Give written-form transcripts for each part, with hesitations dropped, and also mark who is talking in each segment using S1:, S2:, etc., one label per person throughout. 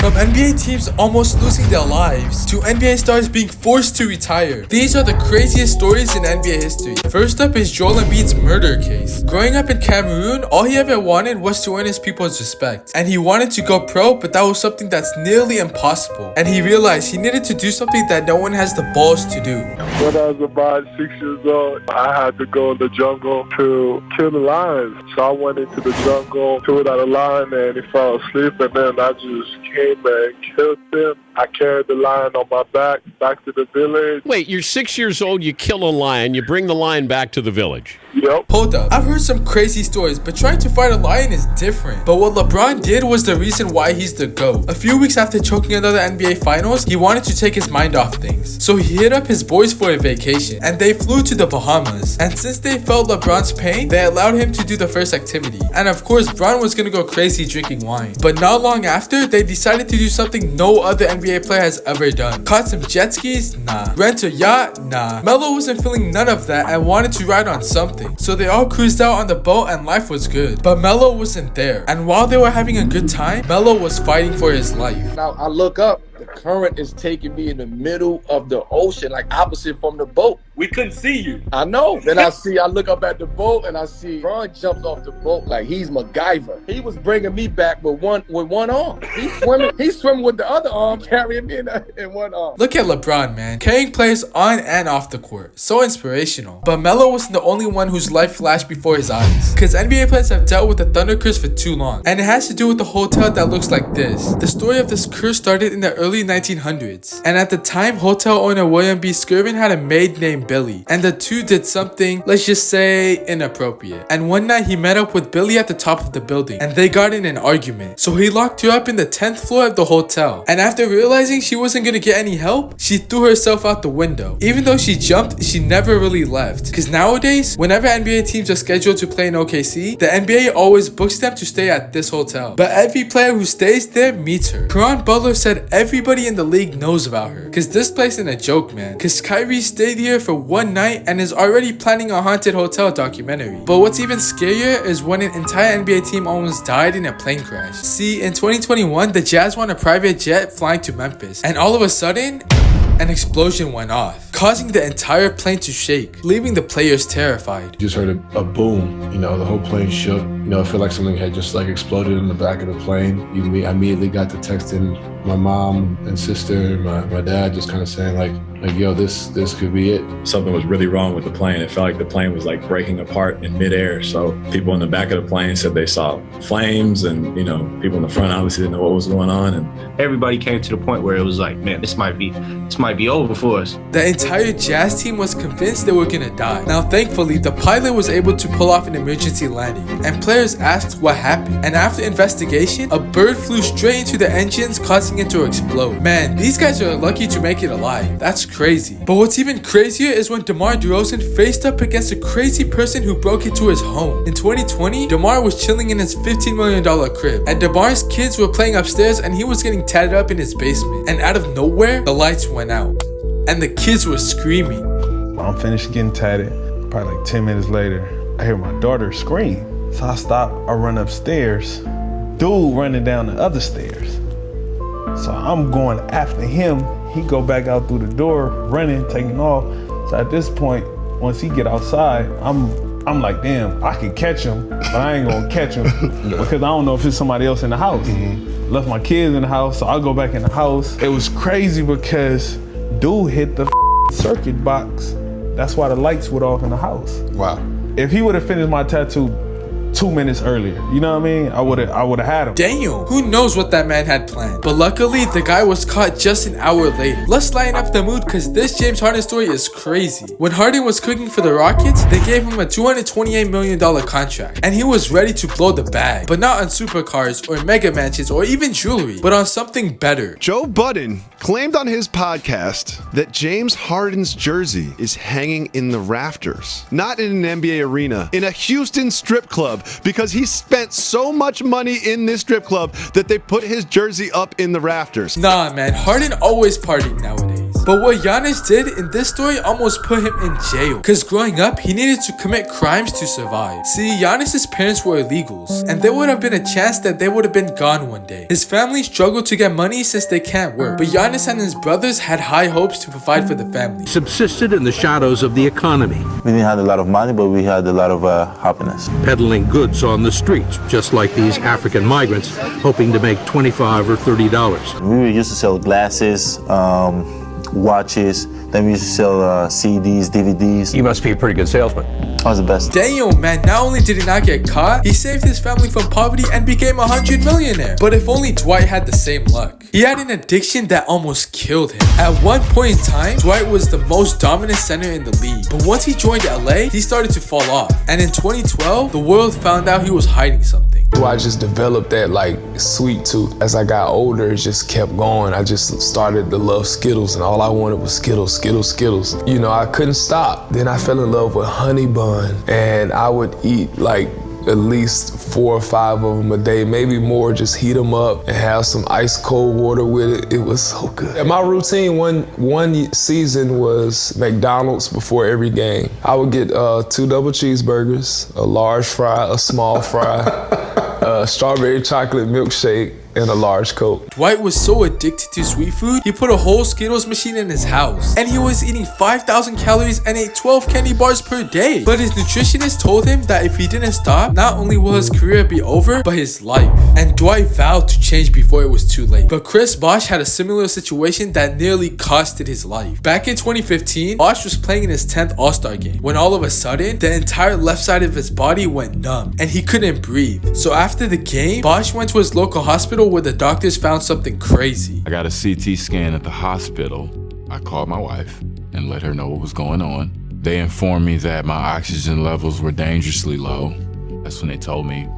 S1: From NBA teams almost losing their lives to NBA stars being forced to retire. These are the craziest stories in NBA history. First up is Joel Embiid's murder case. Growing up in Cameroon, all he ever wanted was to earn his people's respect. And he wanted to go pro, but that was something that's nearly impossible. And he realized he needed to do something that no one has the balls to do.
S2: When I was about 6 years old, I had to go in the jungle to kill the lions. So I went into the jungle, killed out a lion, and he fell asleep, and then I just came and killed him. I carried the lion on my back to the village.
S3: Wait, you're 6 years old, you kill a lion, you bring the lion back to the village.
S2: Yep.
S1: Hold up, I've heard some crazy stories, but trying to fight a lion is different. But what LeBron did was the reason why he's the GOAT. A few weeks after choking another NBA Finals, he wanted to take his mind off things. So he hit up his boys for a vacation, and they flew to the Bahamas. And since they felt LeBron's pain, they allowed him to do the first activity. And of course, Bron was gonna go crazy drinking wine. But not long after, they decided to do something no other NBA player has ever done. Caught some jet skis? Nah. Rent a yacht? Nah. Melo wasn't feeling none of that and wanted to ride on something. So they all cruised out on the boat and life was good. But Melo wasn't there. And while they were having a good time, Melo was fighting for his life.
S4: Now I look up, the current is taking me in the middle of the ocean, like opposite from the boat.
S5: We couldn't see you.
S4: I know. Then I look up at the boat and I see Bron jumps off the boat like he's MacGyver. He was bringing me back with one arm. He's swimming with the other arm, carrying me in one arm.
S1: Look at LeBron, man. Carrying players on and off the court. So inspirational. But Melo wasn't the only one whose life flashed before his eyes. Because NBA players have dealt with the Thunder curse for too long. And it has to do with the hotel that looks like this. The story of this curse started in the early 1900s. And at the time, hotel owner William B. Skirvin had a maid named Billy. And the two did something, let's just say, inappropriate. And one night he met up with Billy at the top of the building. And they got in an argument. So he locked her up in the 10th floor of the hotel. And after realizing she wasn't gonna get any help, she threw herself out the window. Even though she jumped, she never really left. Because nowadays, whenever NBA teams are scheduled to play in OKC, the NBA always books them to stay at this hotel. But every player who stays there meets her. Caron Butler said everybody in the league knows about her. Because this place ain't a joke, man. Because Kyrie stayed here for one night and is already planning a haunted hotel documentary. But what's even scarier is when an entire NBA team almost died in a plane crash. See, in 2021, the Jazz won a private jet flying to Memphis. And all of a sudden, an explosion went off, causing the entire plane to shake, leaving the players terrified.
S6: Just heard a boom, the whole plane shook. I feel like something had just exploded in the back of the plane. I immediately got to texting my mom and sister, my dad, just kind of saying yo, this could be it.
S7: Something was really wrong with the plane. It felt like the plane was breaking apart in midair. So people in the back of the plane said they saw flames, and people in the front obviously didn't know what was going on. And
S5: everybody came to the point where it was like, man, this might be over for us.
S1: The entire Jazz team was convinced they were gonna die. Now, thankfully, the pilot was able to pull off an emergency landing, and players asked what happened. And after investigation, a bird flew straight into the engines, causing it to explode. Man, these guys are lucky to make it alive. That's crazy. But what's even crazier is when DeMar DeRozan faced up against a crazy person who broke into his home. In 2020, DeMar was chilling in his $15 million crib, and DeMar's kids were playing upstairs and he was getting tatted up in his basement. And out of nowhere, the lights went out, and the kids were screaming.
S8: I'm finished getting tatted. Probably 10 minutes later, I hear my daughter scream. So I stop, I run upstairs. Dude running down the other stairs. So I'm going after him. He go back out through the door, running, taking off. So at this point, once he get outside, I'm like, damn, I could catch him, but I ain't gonna catch him because I don't know if it's somebody else in the house. Left my kids in the house, so I go back in the house. It was crazy because dude hit the circuit box. That's why the lights went off in the house.
S6: Wow.
S8: If he would have finished my tattoo 2 minutes earlier, you know what I mean? I would have had him.
S1: Damn, who knows what that man had planned. But luckily, the guy was caught just an hour later. Let's lighten up the mood because this James Harden story is crazy. When Harden was cooking for the Rockets, they gave him a $228 million contract. And he was ready to blow the bag. But not on supercars or mega mansions or even jewelry, but on something better.
S9: Joe Budden claimed on his podcast that James Harden's jersey is hanging in the rafters. Not in an NBA arena, in a Houston strip club, because he spent so much money in this strip club that they put his jersey up in the rafters.
S1: Nah, man, Harden always partying nowadays. But what Giannis did in this story almost put him in jail, because growing up, he needed to commit crimes to survive. See, Giannis's parents were illegals, and there would have been a chance that they would have been gone one day. His family struggled to get money since they can't work, but Giannis and his brothers had high hopes to provide for the family.
S10: Subsisted in the shadows of the economy.
S11: We didn't have a lot of money, but we had a lot of happiness.
S10: Peddling goods on the streets, just like these African migrants, hoping to make $25 or $30.
S11: We used to sell glasses, watches, then we used to sell CDs, DVDs.
S12: You must be a pretty good salesman.
S11: I was the best.
S1: Damn, man, not only did he not get caught, he saved his family from poverty and became a 100 millionaire. But if only Dwight had the same luck. He had an addiction that almost killed him. At one point in time, Dwight was the most dominant center in the league. But once he joined LA, he started to fall off. And in 2012, the world found out he was hiding something.
S13: I just developed that like sweet tooth. As I got older, it just kept going. I just started to love Skittles, and all I wanted was Skittles, Skittles, Skittles. You know, I couldn't stop. Then I fell in love with Honey Bun, and I would eat like at least 4 or 5 of them a day, maybe more. Just heat them up and have some ice cold water with it. It was so good. And my routine one season was McDonald's before every game. I would get 2 double cheeseburgers, a large fry, a small fry, a strawberry chocolate milkshake, and a large Coke.
S1: Dwight was so addicted to sweet food, he put a whole Skittles machine in his house. And he was eating 5,000 calories and ate 12 candy bars per day. But his nutritionist told him that if he didn't stop, not only will his career be over, but his life. And Dwight vowed to change before it was too late. But Chris Bosh had a similar situation that nearly costed his life. Back in 2015, Bosh was playing in his 10th All-Star game, when all of a sudden, the entire left side of his body went numb, and he couldn't breathe. So after the game, Bosh went to his local hospital where the doctors found something crazy.
S14: I got a CT scan at the hospital. I called my wife and let her know what was going on. They informed me that my oxygen levels were dangerously low. That's when they told me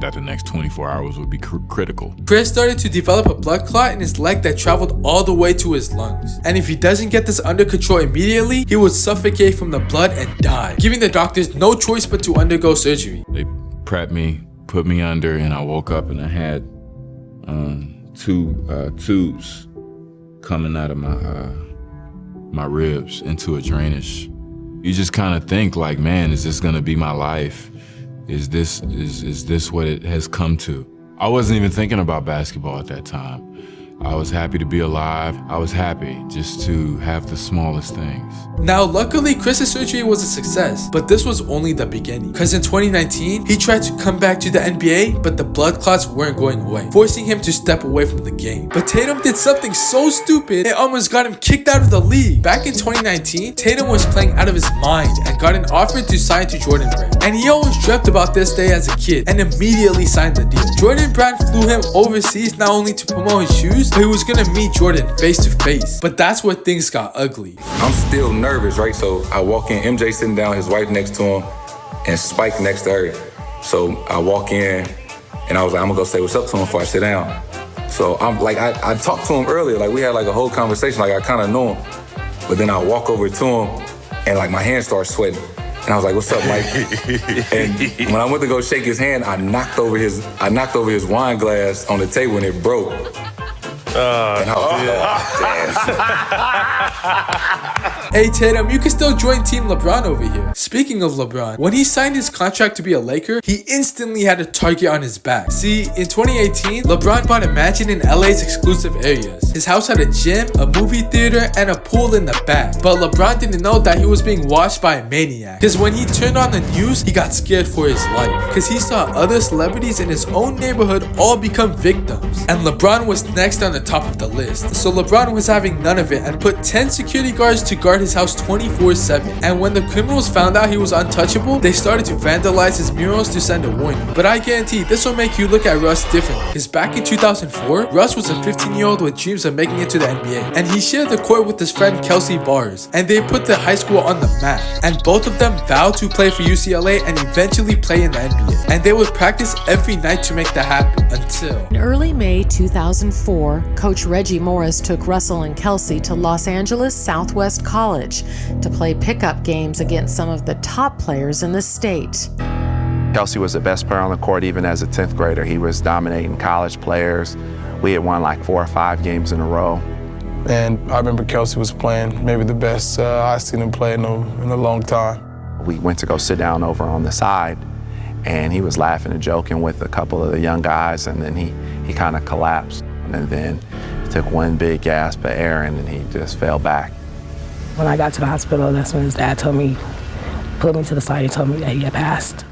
S14: that the next 24 hours would be critical.
S1: Chris started to develop a blood clot in his leg that traveled all the way to his lungs. And if he doesn't get this under control immediately, he would suffocate from the blood and die, giving the doctors no choice but to undergo surgery.
S14: They prepped me, put me under, and I woke up and I had 2 tubes coming out of my ribs into a drainage. You just kind of think like, man, is this gonna be my life? Is this what it has come to? I wasn't even thinking about basketball at that time. I was happy to be alive. I was happy just to have the smallest things.
S1: Now, luckily, Chris's surgery was a success, but this was only the beginning. Because in 2019, he tried to come back to the NBA, but the blood clots weren't going away, forcing him to step away from the game. But Tatum did something so stupid, it almost got him kicked out of the league. Back in 2019, Tatum was playing out of his mind and got an offer to sign to Jordan Brand. And he always dreamt about this day as a kid and immediately signed the deal. Jordan Brand flew him overseas not only to promote his shoes, but he was gonna meet Jordan face to face. But that's where things got ugly.
S15: I'm still nervous, right? So I walk in, MJ sitting down, his wife next to him, and Spike next to her. So I walk in, and I was like, I'm gonna go say what's up to him before I sit down. So I'm like, I talked to him earlier, like we had like a whole conversation, like I kind of know him. But then I walk over to him, and like my hand starts sweating. And I was like, what's up, Mike? And when I went to go shake his hand, I knocked over his wine glass on the table and it broke. And I was damn.
S1: Hey Tatum, you can still join Team LeBron over here. Speaking of LeBron, when he signed his contract to be a Laker, he instantly had a target on his back. See, in 2018, LeBron bought a mansion in LA's exclusive areas. His house had a gym, a movie theater, and a pool in the back. But LeBron didn't know that he was being watched by a maniac. Because when he turned on the news, he got scared for his life. Because he saw other celebrities in his own neighborhood all become victims. And LeBron was next on the top of the list. So LeBron was having none of it and put 10 security guards to guard his house 24/7. And when the criminals found out he was untouchable, they started to vandalize his murals to send a warning. But I guarantee this will make you look at Russ differently. Because back in 2004, Russ was a 15-year-old with dreams of making it to the NBA. And he shared the court with his friend Kelsey Bars. And they put the high school on the map. And both of them vowed to play for UCLA and eventually play in the NBA. And they would practice every night to make that happen until...
S16: In early May 2004, Coach Reggie Morris took Russell and Kelsey to Los Angeles Southwest College to play pickup games against some of the top players in the state.
S17: Kelsey was the best player on the court even as a 10th grader. He was dominating college players. We had won like 4 or 5 games in a row.
S13: And I remember Kelsey was playing maybe the best I've seen him play in a long time.
S17: We went to go sit down over on the side, and he was laughing and joking with a couple of the young guys, and then he kind of collapsed. And then took one big gasp of air, and then he just fell back.
S12: When I got to the hospital, that's when his dad pulled me to the side and told me that he had passed.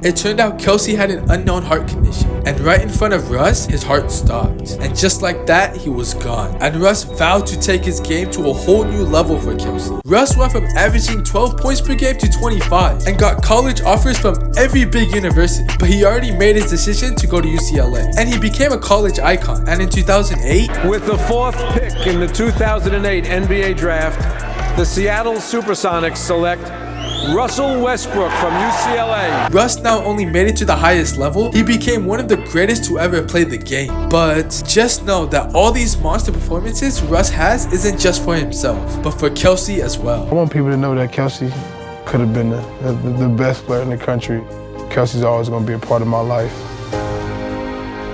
S1: It turned out Kelsey had an unknown heart condition, and right in front of Russ, his heart stopped. And just like that, he was gone. And Russ vowed to take his game to a whole new level for Kelsey. Russ went from averaging 12 points per game to 25, and got college offers from every big university. But he already made his decision to go to UCLA, and he became a college icon. And in 2008,
S18: with the 4th pick in the 2008 NBA draft, the Seattle Supersonics select Russell Westbrook from UCLA.
S1: Russ not only made it to the highest level, he became one of the greatest to ever play the game. But just know that all these monster performances Russ has isn't just for himself, but for Kelsey as well.
S13: I want people to know that Kelsey could have been the best player in the country. Kelsey's always going to be a part of my life.